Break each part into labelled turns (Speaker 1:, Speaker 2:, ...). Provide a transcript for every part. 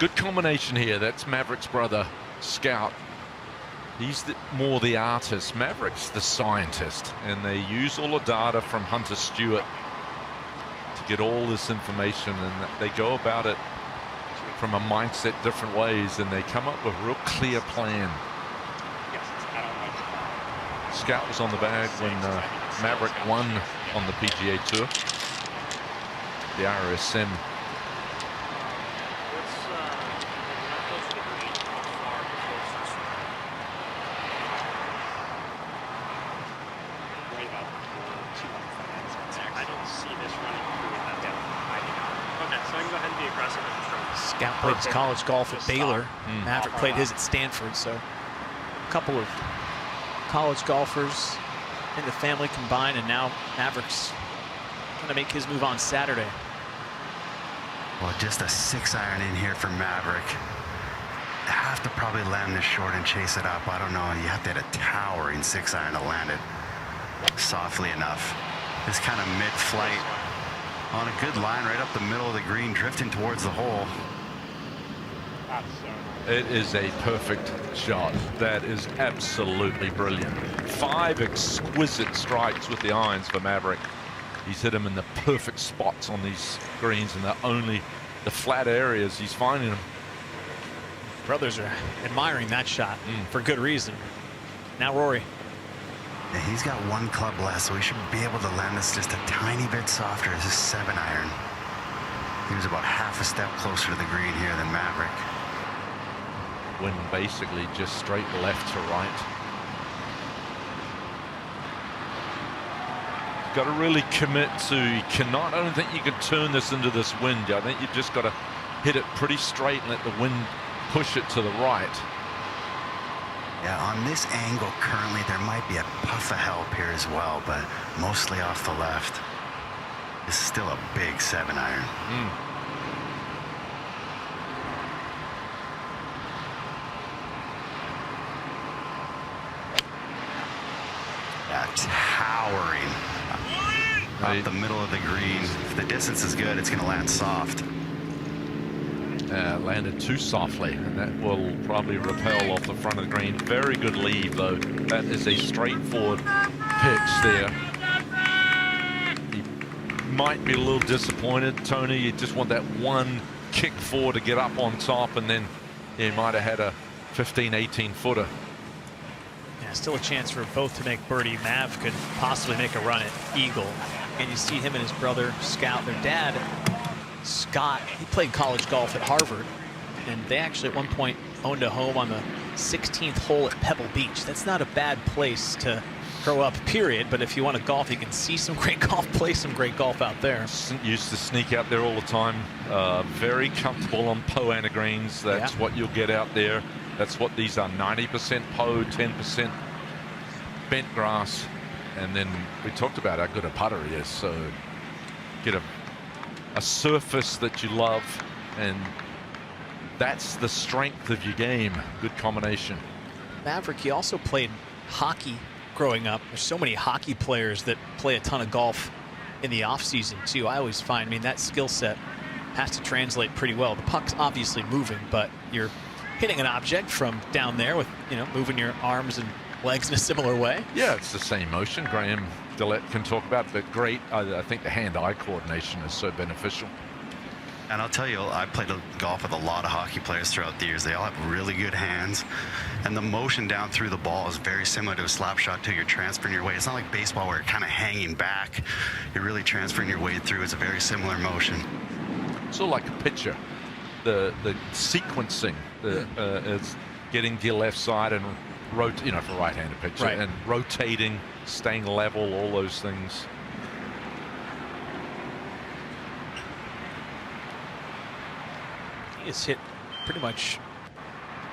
Speaker 1: Good combination here. That's Maverick's brother, Scout. He's more the artist. Maverick's the scientist. And they use all the data from Hunter Stewart to get all this information. And they go about it from a mindset different ways. And they come up with a real clear plan. Scout was on the bag when Maverick won on the PGA Tour. The RSM.
Speaker 2: Scout played his college golf at Baylor. Maverick played his at Stanford. So a couple of college golfers in the family combined, and now Maverick's going to make his move on Saturday.
Speaker 3: Well, just a 6-iron in here for Maverick. Have to probably land this short and chase it up. I don't know. You have to hit a towering 6-iron to land it softly enough. This kind of mid-flight on a good line right up the middle of the green, drifting towards the hole.
Speaker 1: It is a perfect shot. That is absolutely brilliant. 5 exquisite strikes with the irons for Maverick. He's hit them in the perfect spots on these greens, and the flat areas he's finding them.
Speaker 2: Brothers are admiring that shot for good reason. Now Rory.
Speaker 3: Yeah, he's got 1 club left, so he should be able to land this just a tiny bit softer. It's a 7-iron. He was about half a step closer to the green here than Maverick.
Speaker 1: When basically just straight left to right. Got to really commit to, I don't think you can turn this into this wind. I think you just got to hit it pretty straight and let the wind push it to the right.
Speaker 3: Yeah, on this angle currently, there might be a puff of help here as well, but mostly off the left. This is still a big 7-iron. Yeah, towering up the middle of the green. If the distance is good, it's going to land soft.
Speaker 1: Landed too softly, and that will probably repel off the front of the green. Very good lead, though. That is a straightforward pitch there. He might be a little disappointed, Tony. You just want that one kick forward to get up on top, and then he might have had a 15, 18 footer.
Speaker 2: Yeah, still a chance for both to make birdie. Mav could possibly make a run at eagle. And you see him and his brother Scout, their dad Scott, he played college golf at Harvard, and they actually at one point owned a home on the 16th hole at Pebble Beach. That's not a bad place to grow up, period, but if you want to golf, you can see some great golf, play some great golf out there.
Speaker 1: Used to sneak out there all the time. Very comfortable on Poa annua greens. That's what you'll get out there. That's what these are, 90% Poa, 10% bent grass. And then we talked about how good a putter he is, so get a surface that you love, and that's the strength of your game. Good combination.
Speaker 2: Maverick, he also played hockey growing up. There's so many hockey players that play a ton of golf in the off season too. I always find, that skill set has to translate pretty well. The puck's obviously moving, but you're hitting an object from down there with, moving your arms and legs in a similar way.
Speaker 1: Yeah, it's the same motion. Graham Dillette can talk about, but great. I think the hand-eye coordination is so beneficial.
Speaker 3: And I'll tell you, I played golf with a lot of hockey players throughout the years. They all have really good hands, and the motion down through the ball is very similar to a slap shot too. You're transferring your weight. It's not like baseball where you're kind of hanging back. You're really transferring your weight through. It's a very similar motion.
Speaker 1: It's sort of like a pitcher. The sequencing is getting to your left side and for a right-handed pitcher, and rotating, staying level, all those things.
Speaker 2: He has hit pretty much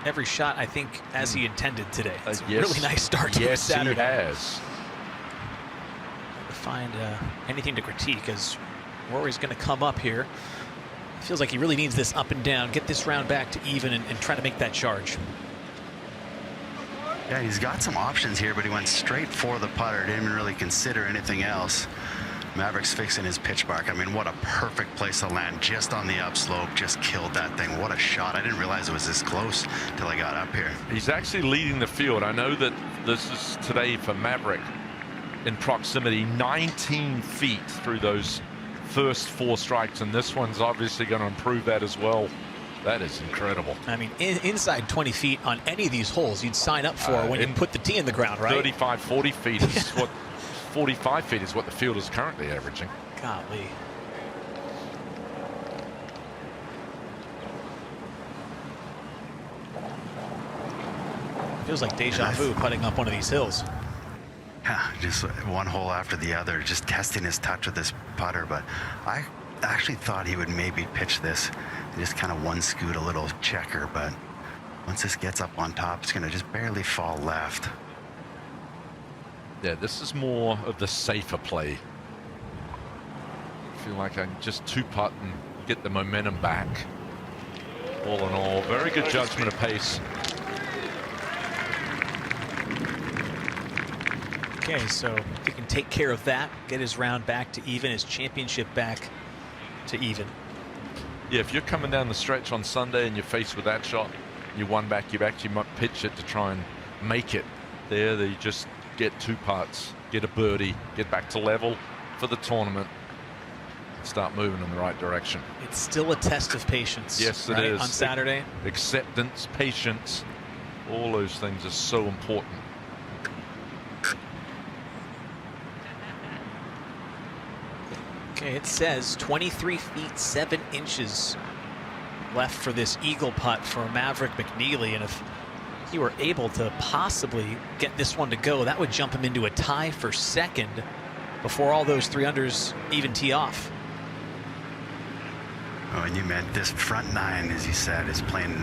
Speaker 2: every shot, I think, as he intended today. It's a really nice start to Saturday.
Speaker 1: Yes, he has.
Speaker 2: To find anything to critique, as Rory's going to come up here. It feels like he really needs this up and down, get this round back to even, and try to make that charge.
Speaker 3: Yeah, he's got some options here, but he went straight for the putter. Didn't even really consider anything else. Maverick's fixing his pitch mark. I mean, what a perfect place to land, just on the upslope, just killed that thing. What a shot. I didn't realize it was this close till I got up here.
Speaker 1: He's actually leading the field. I know that this is today for Maverick in proximity 19 feet through those first 4 strikes, and this one's obviously going to improve that as well. That is incredible.
Speaker 2: I mean, inside 20 feet on any of these holes you'd sign up for when you put the tee in the ground, right?
Speaker 1: 35, 40 feet is what 45 feet is what the field is currently averaging.
Speaker 2: Golly. Feels like deja vu putting up one of these hills.
Speaker 3: Yeah, just one hole after the other, just testing his touch with this putter. But I actually thought he would maybe pitch this and just kind of one scoot, a little checker. But once this gets up on top, it's going to just barely fall left.
Speaker 1: Yeah, this is more of the safer play. I feel like I can just 2-putt and get the momentum back. All in all, very good judgment of pace.
Speaker 2: Okay, so if he can take care of that, get his round back to even, his championship back to even.
Speaker 1: Yeah, if you're coming down the stretch on Sunday and you're faced with that shot, you won back, you actually might pitch it to try and make it. There, you just get 2 putts, get a birdie, get back to level for the tournament, start moving in the right direction.
Speaker 2: It's still a test of patience.
Speaker 1: Yes, it
Speaker 2: right?
Speaker 1: is.
Speaker 2: On Saturday.
Speaker 1: Acceptance, patience, all those things are so important.
Speaker 2: Okay, it says 23 feet 7 inches left for this eagle putt for Maverick McNealy, and if he were able to possibly get this one to go, that would jump him into a tie for second before all those 3-unders even tee off.
Speaker 3: Oh, and you meant this front 9, as you said, is playing,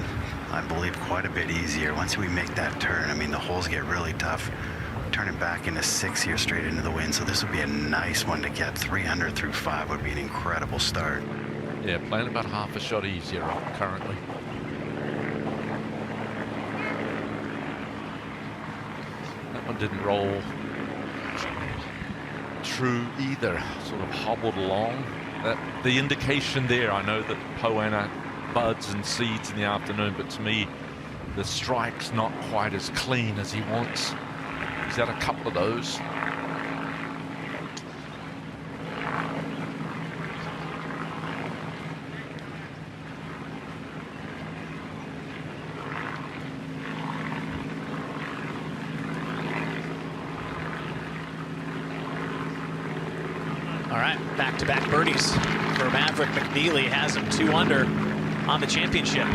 Speaker 3: I believe, quite a bit easier. Once we make that turn, I mean, the holes get really tough. Turning back into 6 here straight into the wind, so this would be a nice one to get. 300 through 5 would be an incredible start.
Speaker 1: Yeah, playing about half a shot easier currently. That one didn't roll true either, sort of hobbled along. The indication there, I know that Poa annua buds and seeds in the afternoon, but to me the strike's not quite as clean as he wants. He's had a couple of those.
Speaker 2: All right, back-to-back birdies for Maverick McNealy, has him 2 under on the championship.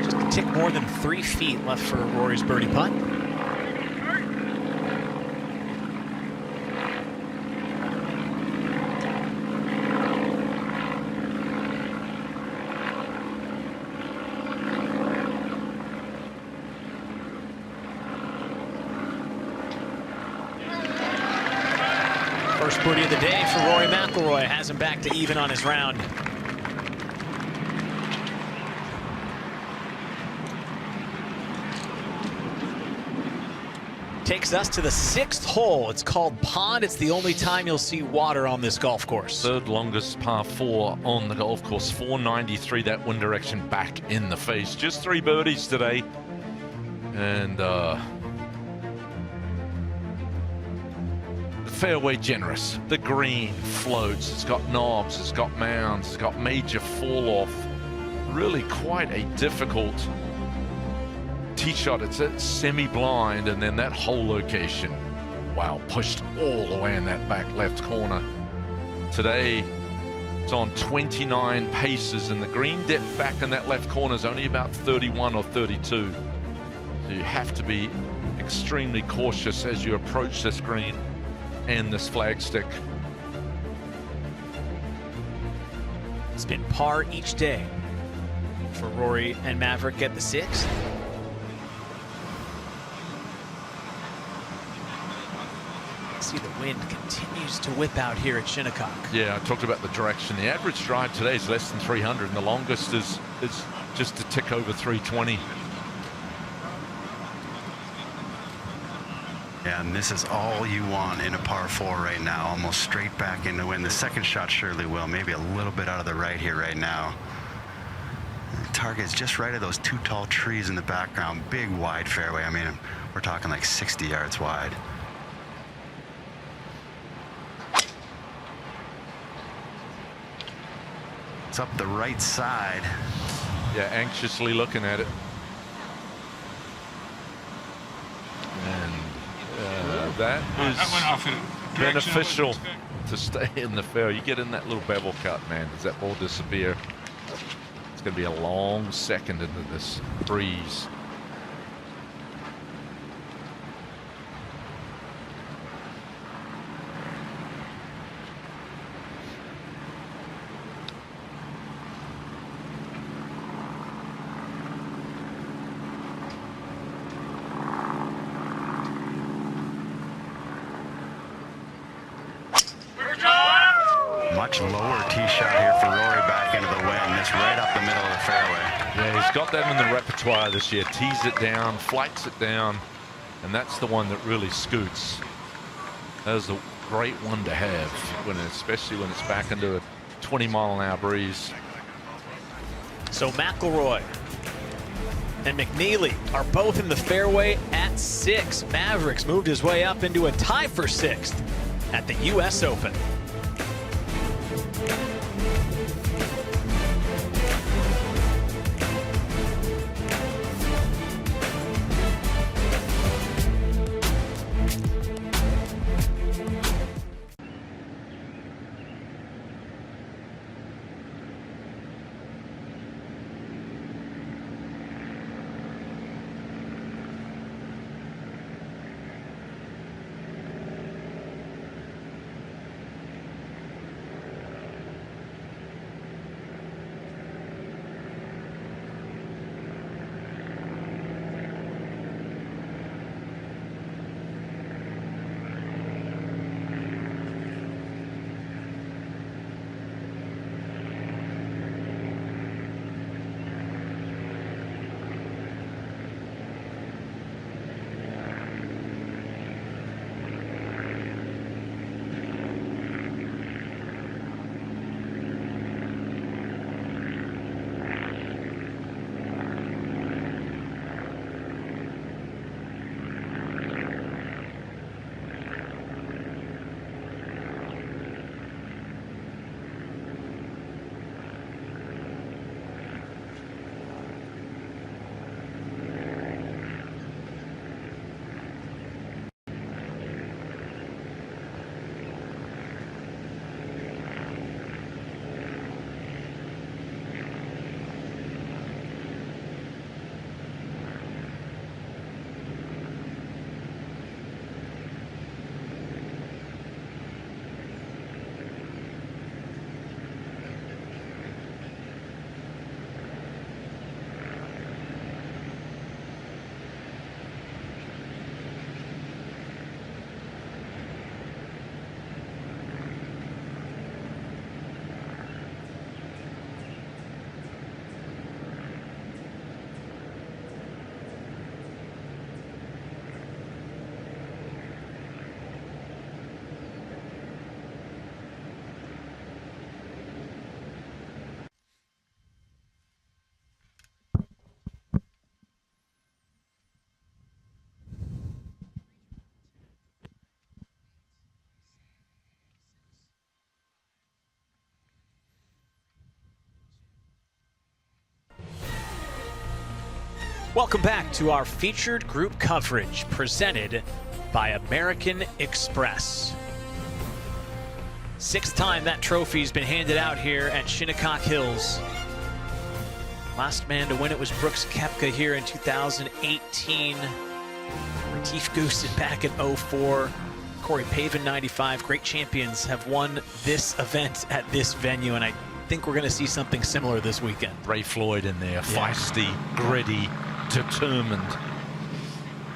Speaker 2: Just a tick more than 3 feet left for Rory's birdie putt. First birdie of the day for Rory McIlroy, has him back to even on his round. Takes us to the 6th hole. It's called Pond. It's the only time you'll see water on this golf course.
Speaker 1: Third longest par 4 on the golf course, 493, that wind direction back in the face. Just 3 birdies today. And fairway generous. The green floats. It's got knobs. It's got mounds. It's got major fall off. Really quite a difficult tee shot. It's at semi-blind, and then that hole location. Wow, pushed all the way in that back left corner. Today, it's on 29 paces, and the green depth back in that left corner is only about 31 or 32. So you have to be extremely cautious as you approach this green and this flagstick.
Speaker 2: It's been par each day for Rory and Maverick at the 6th. wind continues to whip out here at Shinnecock.
Speaker 1: Yeah, I talked about the direction. The average drive today is less than 300, and the longest is just a tick over 320.
Speaker 3: Yeah, and this is all you want in a par 4 right now, almost straight back in the wind. The second shot surely will, maybe a little bit out of the right here right now. The target's just right of those 2 tall trees in the background. Big wide fairway. I mean, we're talking like 60 yards wide. It's up the right side.
Speaker 1: Yeah, anxiously looking at it. And that is beneficial to stay in the fairway. You get in that little bevel cut, man. Does that ball disappear? It's going to be a long second into this breeze.
Speaker 3: Much lower tee shot here for Rory back into the wind. This right up the middle of the fairway.
Speaker 1: Yeah, he's got that in the repertoire this year. Tees it down, flights it down, and that's the one that really scoots. That is a great one to have, especially when it's back into a 20-mile-an-hour breeze.
Speaker 2: So McIlroy and McNeely are both in the fairway at 6. Mavericks moved his way up into a tie for 6th at the U.S. Open. Welcome back to our featured group coverage presented by American Express. 6th time that trophy's been handed out here at Shinnecock Hills. Last man to win it was Brooks Koepka here in 2018. Retief Goosen back in 04. Corey Pavin 95. Great champions have won this event at this venue, and I think we're going to see something similar this weekend.
Speaker 1: Ray Floyd in there, feisty, gritty, determined.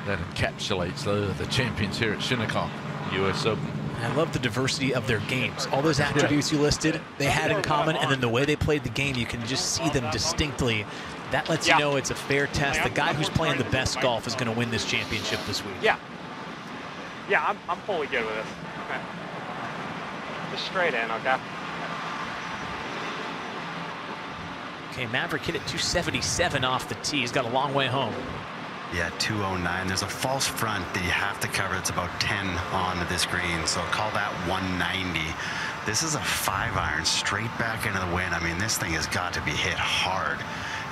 Speaker 1: That encapsulates the champions here at Shinnecock, US Open.
Speaker 2: I love the diversity of their games. All those attributes you listed, they had in common, and then the way they played the game, you can just see them distinctly. That lets you know it's a fair test. The guy who's playing the best golf is going to win this championship this week.
Speaker 4: Yeah, I'm fully good with this. Okay. Just straight in, okay?
Speaker 2: Okay, Maverick hit it 277 off the tee. He's got a long way home.
Speaker 3: Yeah, 209. There's a false front that you have to cover. It's about 10 on this green, so call that 190. This is a 5-iron straight back into the wind. I mean, this thing has got to be hit hard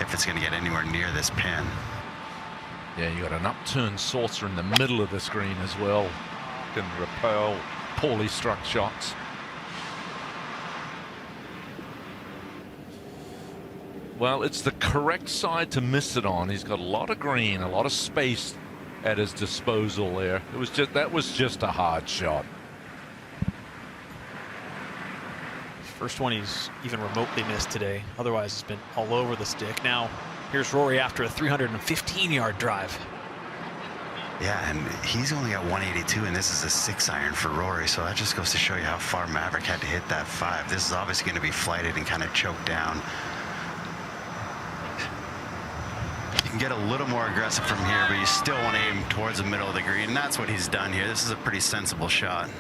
Speaker 3: if it's going to get anywhere near this pin.
Speaker 1: Yeah, you got an upturned saucer in the middle of this green as well. Can repel poorly struck shots. Well, it's the correct side to miss it on. He's got a lot of green, a lot of space at his disposal there. That was just a hard shot.
Speaker 2: First one he's even remotely missed today. Otherwise, it's been all over the stick. Now, here's Rory after a 315-yard drive.
Speaker 3: Yeah, and he's only got 182, and this is a 6-iron for Rory, so that just goes to show you how far Maverick had to hit that 5. This is obviously going to be flighted and kind of choked down. You can get a little more aggressive from here, but you still want to aim towards the middle of the green, and that's what he's done here. This is a pretty sensible shot.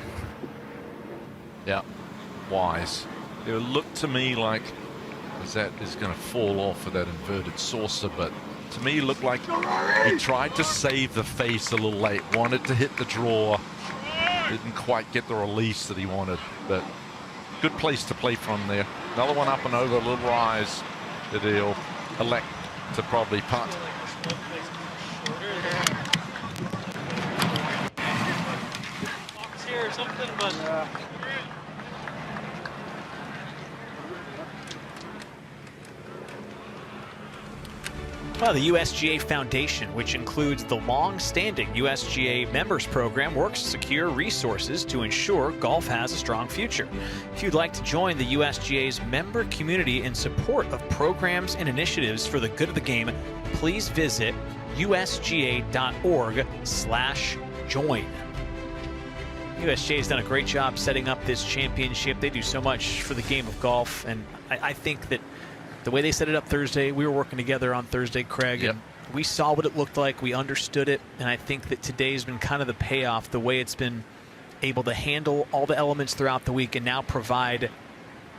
Speaker 1: Yeah, wise. It looked to me like that is going to fall off of that inverted saucer, but to me it looked like he tried to save the face a little late, wanted to hit the draw, didn't quite get the release that he wanted, but good place to play from there. Another one up and over, a little rise that he'll elect to probably putt.
Speaker 5: Here, something, but
Speaker 2: Well, the USGA Foundation, which includes the long-standing USGA members program, works to secure resources to ensure golf has a strong future. If you'd like to join the USGA's member community in support of programs and initiatives for the good of the game, please visit usga.org/join. USGA has done a great job setting up this championship. They do so much for the game of golf, and I think that the way they set it up Thursday, we were working together on Thursday, Craig, and we saw what it looked like. We understood it, and I think that today's been kind of the payoff, the way it's been able to handle all the elements throughout the week and now provide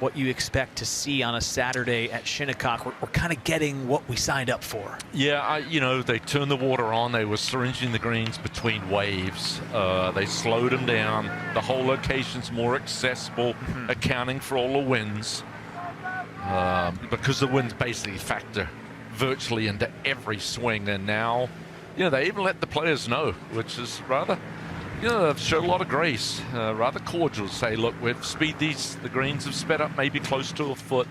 Speaker 2: what you expect to see on a Saturday at Shinnecock. We're kind of getting what we signed up for.
Speaker 1: Yeah, you know, they turned the water on. They were syringing the greens between waves. They slowed them down. The whole location's more accessible, accounting for all the winds. Because the winds basically factor virtually into every swing, and now, you know, they even let the players know, which is rather, you know, they've showed a lot of grace, rather cordial. Say, look, we've the greens have sped up maybe close to a foot.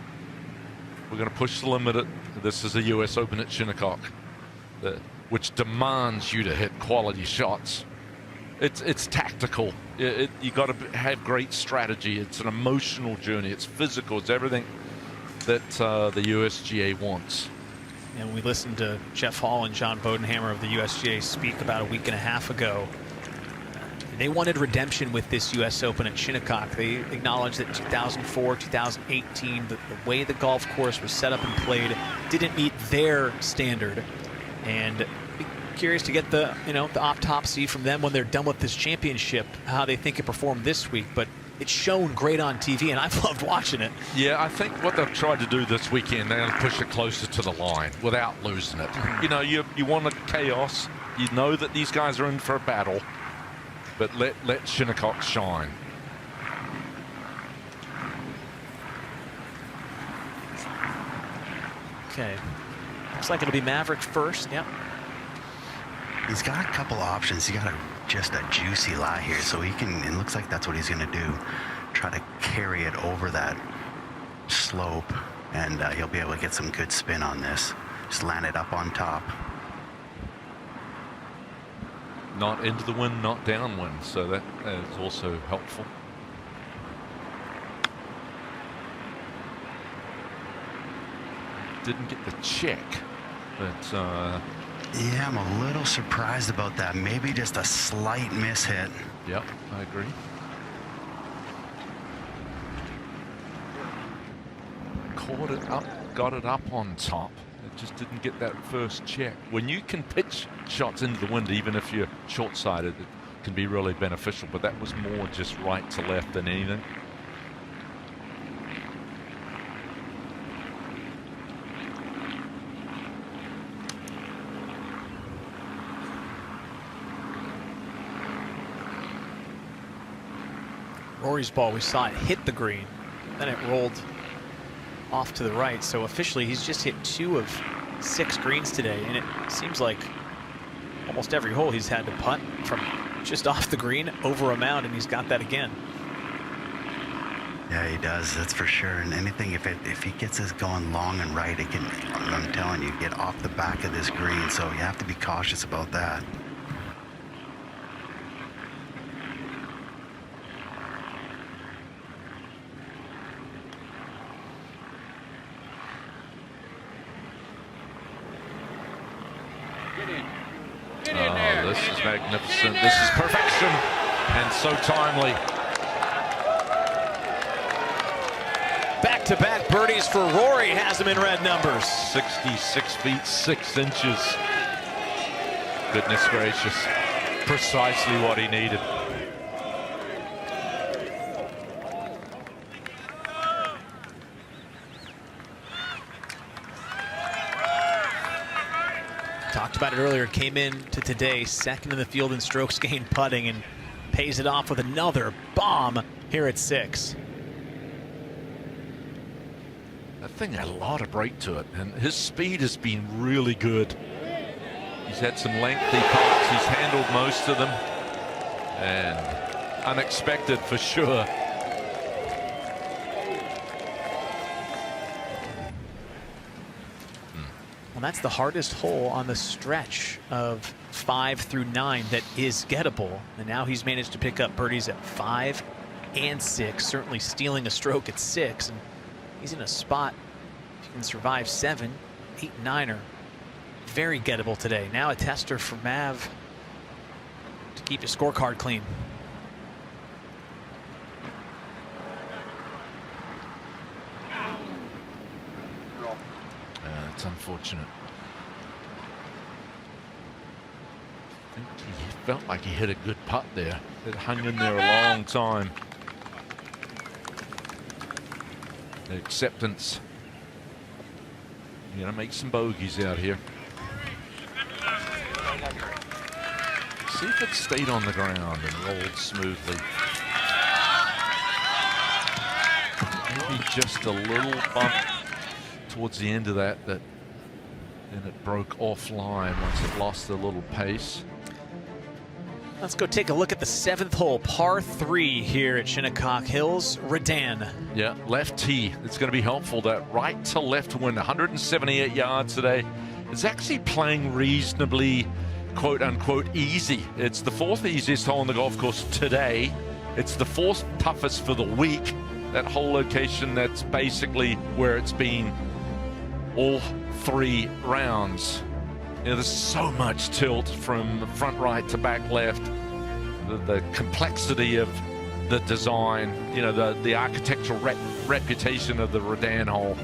Speaker 1: We're going to push the limit. This is a U.S. Open at Shinnecock, which demands you to hit quality shots. It's tactical. You got to have great strategy. It's an emotional journey. It's physical. It's everything that the USGA wants.
Speaker 2: And we listened to Jeff Hall and John Bodenhammer of the USGA speak about a week and a half ago. They wanted redemption with this U.S. Open at Shinnecock. They acknowledged that 2004, 2018, the way the golf course was set up and played didn't meet their standard. And be curious to get the autopsy from them when they're done with this championship, how they think it performed this week. But it's shown great on TV, and I've loved watching it.
Speaker 1: Yeah, I think what they've tried to do this weekend, they're going to push it closer to the line without losing it. You know, you want the chaos. You know that these guys are in for a battle, but let Shinnecock shine.
Speaker 2: Okay. Looks like it'll be Maverick first. Yep.
Speaker 3: He's got a couple options. He got just a juicy lie here, so he can, it looks like that's what he's going to do. Try to carry it over that slope, and he'll be able to get some good spin on this. Just land it up on top.
Speaker 1: Not into the wind, not downwind, so that is also helpful. Didn't get the check, but
Speaker 3: yeah, I'm a little surprised about that. Maybe just a slight mishit.
Speaker 1: Yep, I agree. got it up on top. It just didn't get that first check. When you can pitch shots into the wind, even if you're short-sided, it can be really beneficial, but that was more just right to left than anything.
Speaker 2: Rory's ball, we saw it hit the green, then it rolled off to the right. So officially, he's just hit 2 of 6 greens today, and it seems like almost every hole he's had to putt from just off the green over a mound, and he's got that again.
Speaker 3: Yeah, he does. That's for sure. And anything, if he gets this going long and right, it can, I'm telling you, get off the back of this green. So you have to be cautious about that.
Speaker 1: Oh, this is magnificent. This is perfection, and so timely.
Speaker 2: Back-to-back birdies for Rory has him in red numbers.
Speaker 1: 66 feet 6 inches. Goodness gracious. Precisely what he needed.
Speaker 2: Talked about it earlier, came in to today second in the field in strokes gained putting and pays it off with another bomb here at 6.
Speaker 1: That thing had a lot of break to it, and his speed has been really good. He's had some lengthy putts, he's handled most of them, and unexpected for sure.
Speaker 2: Well, that's the hardest hole on the stretch of 5 through 9 that is gettable. And now he's managed to pick up birdies at 5 and 6, certainly stealing a stroke at 6. And he's in a spot, if you can survive 7, 8, 9 are very gettable today. Now a tester for Mav to keep his scorecard clean.
Speaker 1: It's unfortunate. I think he felt like he hit a good putt there. It hung in there a long time. The acceptance. You're gonna make some bogeys out here. See if it stayed on the ground and rolled smoothly. Maybe just a little bump towards the end of that, then it broke offline once it lost a little pace.
Speaker 2: Let's go take a look at the 7th hole, par 3 here at Shinnecock Hills. Redan.
Speaker 1: Yeah, left tee. It's going to be helpful. That right to left wind, 178 yards today. It's actually playing reasonably, quote unquote, easy. It's the 4th easiest hole on the golf course today. It's the 4th toughest for the week. That whole location, that's basically where it's been all 3 rounds. You know, there's so much tilt from front right to back left. The complexity of the design, you know, the architectural reputation of the Redan hole,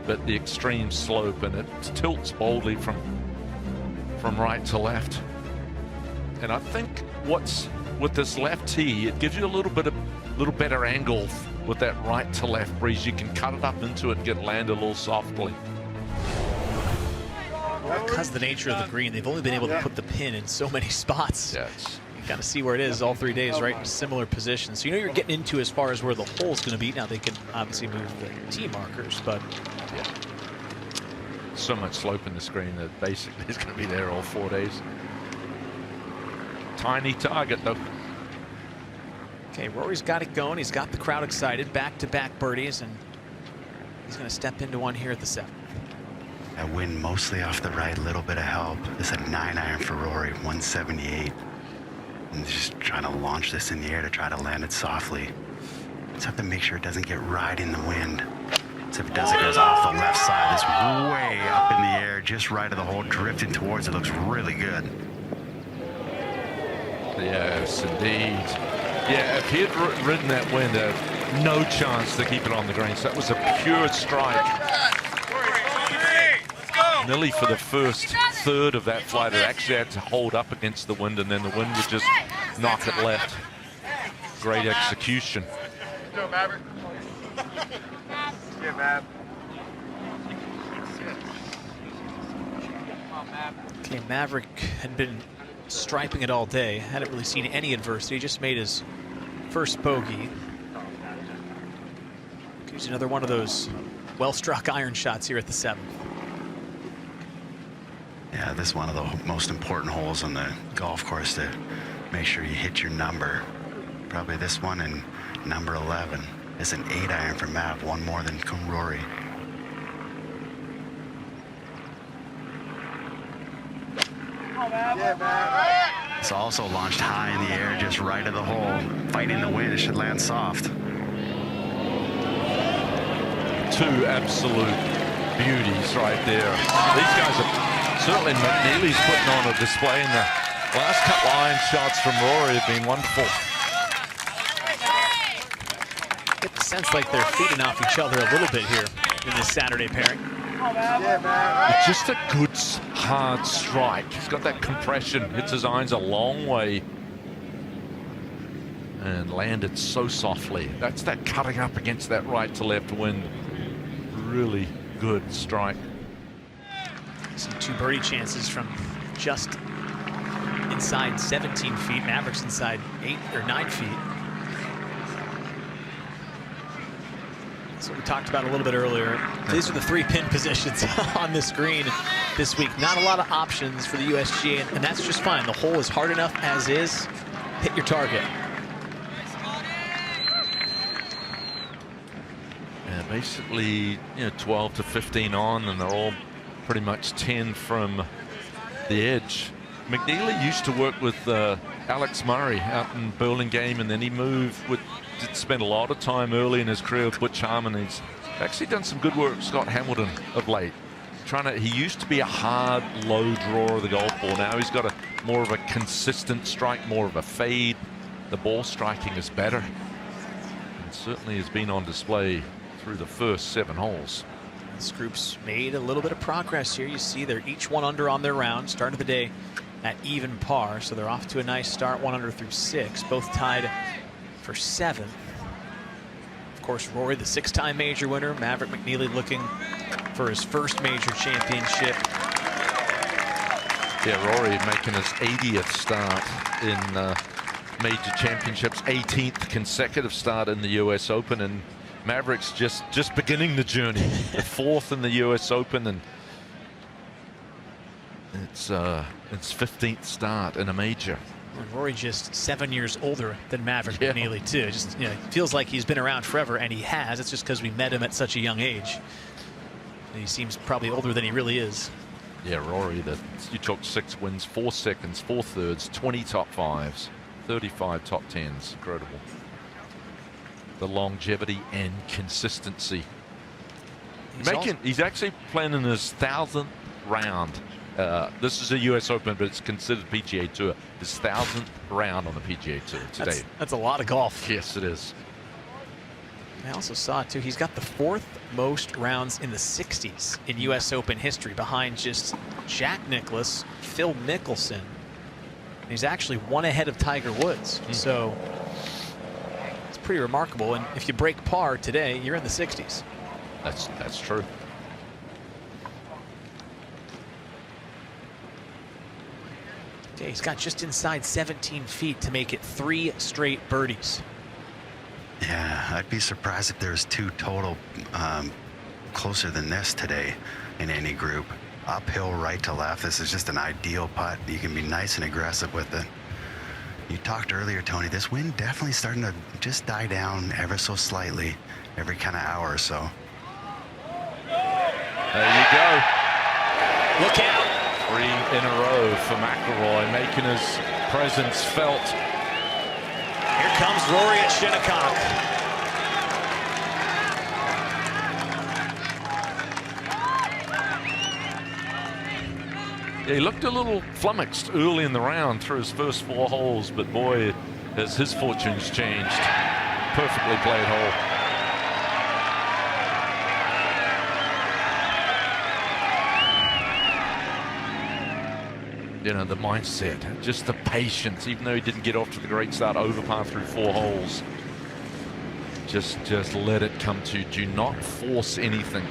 Speaker 1: but the extreme slope, and it tilts boldly from right to left. And I think what's with this left tee, it gives you a little better angle with that right to left breeze. You can cut it up into it and get land a little softly.
Speaker 2: Because of the nature of the green, they've only been able to put the pin in so many spots.
Speaker 1: Yes.
Speaker 2: You kind of see where it is all 3 days, right in similar positions. So you know you're getting into as far as where the hole's going to be. Now they can obviously move the tee markers, but
Speaker 1: yeah, so much slope in the screen that basically is going to be there all 4 days. Tiny target though.
Speaker 2: Okay, Rory's got it going. He's got the crowd excited. Back-to-back birdies, and he's going to step into one here at the 7th.
Speaker 3: That wind mostly off the right, a little bit of help. This is a 9-iron for Rory, 178. And just trying to launch this in the air to try to land it softly. Just have to make sure it doesn't get right in the wind. So if it does, it goes off the left side. It's way up in the air, just right of the hole, drifting towards it. Looks really good.
Speaker 1: Yes, indeed. Yeah, if he had ridden that wind, no chance to keep it on the green. So that was a pure strike. Nearly for the first third of that flight, it actually had to hold up against the wind, and then the wind would just knock it left. Great execution.
Speaker 4: Go, Maverick. Yeah, Mav.
Speaker 2: Okay, Maverick had been striping it all day. Hadn't really seen any adversity. Just made his first bogey. Gives another one of those well-struck iron shots here at the 7th.
Speaker 3: Yeah, this is one of the most important holes on the golf course to make sure you hit your number. Probably this one and number 11. It's an 8-iron for Mav, one more than Rory. It's also launched high in the air, just right of the hole. Fighting the wind, it should land soft.
Speaker 1: Two absolute beauties right there. These guys are certainly, McNeely's putting on a display, and the last couple iron shots from Rory have been wonderful.
Speaker 2: Get the sense like they're feeding off each other a little bit here in this Saturday pairing.
Speaker 1: It's just a good, hard strike. He's got that compression, hits his irons a long way, and landed so softly. That's that cutting up against that right to left wind. Really good strike.
Speaker 2: Some 2 birdie chances from just inside 17 feet. Mavericks inside 8 or 9 feet. That's what we talked about a little bit earlier. These are the 3 pin positions on this green this week. Not a lot of options for the USGA, and that's just fine. The hole is hard enough as is. Hit your target.
Speaker 1: Yeah, basically, 12 to 15 on, and they're all pretty much 10 from the edge. McNeely used to work with Alex Murray out in Burlingame, and then he did spend a lot of time early in his career with Butch Harmon. He's actually done some good work with Scott Hamilton of late. He used to be a hard, low drawer of the golf ball. Now he's got more of a consistent strike, more of a fade. The ball striking is better, and certainly has been on display through the first 7 holes.
Speaker 2: This group's made a little bit of progress here. You see they're each 1 under on their round. Started the day at even par, so they're off to a nice start, 1 under through 6, both tied for 7th. Of course, Rory, the 6-time major winner. Maverick McNeely looking for his first major championship.
Speaker 1: Yeah, Rory making his 80th start in major championships, 18th consecutive start in the US Open, and Mavericks just beginning the journey. The 4th in the US Open, and it's 15th start in a major.
Speaker 2: And Rory just 7 years older than Maverick McNeely too. Just feels like he's been around forever, and he has. It's just because we met him at such a young age. And he seems probably older than he really is.
Speaker 1: Yeah, Rory, you talked 6 wins, 4 seconds, 4 thirds, 20 top 5s, 35 top 10s. Incredible. The longevity and consistency. He's actually planning his 1,000th round. This is a US Open, but it's considered PGA Tour. His 1,000th round on the PGA Tour today.
Speaker 2: That's a lot of golf.
Speaker 1: Yes, it is.
Speaker 2: I also saw too, he's got the 4th most rounds in the 60s in US Open history, behind just Jack Nicklaus, Phil Mickelson. He's actually 1 ahead of Tiger Woods. So it's pretty remarkable. And if you break par today, you're in the 60s.
Speaker 1: That's true.
Speaker 2: Okay, he's got just inside 17 feet to make it 3 straight birdies.
Speaker 3: Yeah, I'd be surprised if there's 2 total closer than this today in any group. Uphill, right to left. This is just an ideal putt. You can be nice and aggressive with it. You talked earlier, Tony, this wind definitely starting to just die down ever so slightly every kind of hour or so.
Speaker 1: There you go.
Speaker 2: Look out.
Speaker 1: 3 in a row for McIlroy, making his presence felt.
Speaker 2: Here comes Rory at Shinnecock.
Speaker 1: Yeah, he looked a little flummoxed early in the round through his first 4 holes, but boy, has his fortunes changed. perfectly played hole. You know, the mindset, just the patience, even though he didn't get off to the great start, over par through 4 holes. Just let it come to you. Do not force anything.